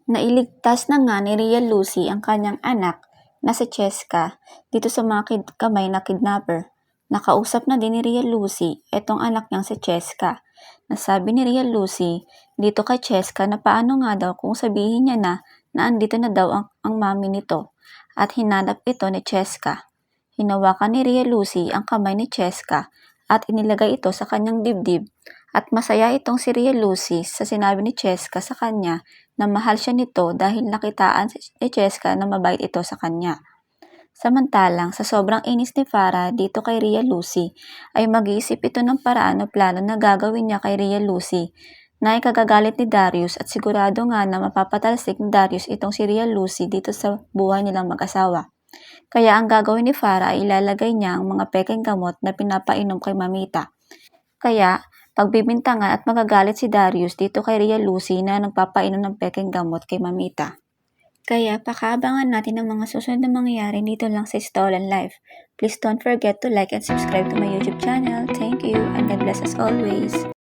Nailigtas na nga ni Ria Lucy ang kanyang anak na si Cheska dito sa mga kamay na kidnapper. Nakausap na din ni Ria Lucy itong anak niyang si Cheska. Nasabi ni Ria Lucy dito kay Cheska na paano nga daw kung sabihin niya na andito na daw ang mami nito at hinanap ito ni Cheska. Hinawakan ni Ria Lucy ang kamay ni Cheska at inilagay ito sa kanyang dibdib at masaya itong si Ria Lucy sa sinabi ni Cheska sa kanya na mahal siya nito dahil nakitaan ni Cheska na mabait ito sa kanya. Samantalang sa sobrang inis ni Farah dito kay Ria Lucy ay mag-iisip ito ng paraan o plano na gagawin niya kay Ria Lucy na ikagagalit ni Darius at sigurado nga na mapapatalsik ni Darius itong si Ria Lucy dito sa buhay nilang mag-asawa. Kaya ang gagawin ni Farah ay ilalagay niya ang mga pekeng gamot na pinapainom kay Mamita. Kaya pagbibintangan at magagalit si Darius dito kay Ria Lucy na nagpapainom ng pekeng gamot kay Mamita. Kaya pakaabangan natin ang mga susunod na mangyayari dito lang sa Stolen Life. Please don't forget to like and subscribe to my YouTube channel. Thank you and God bless us always.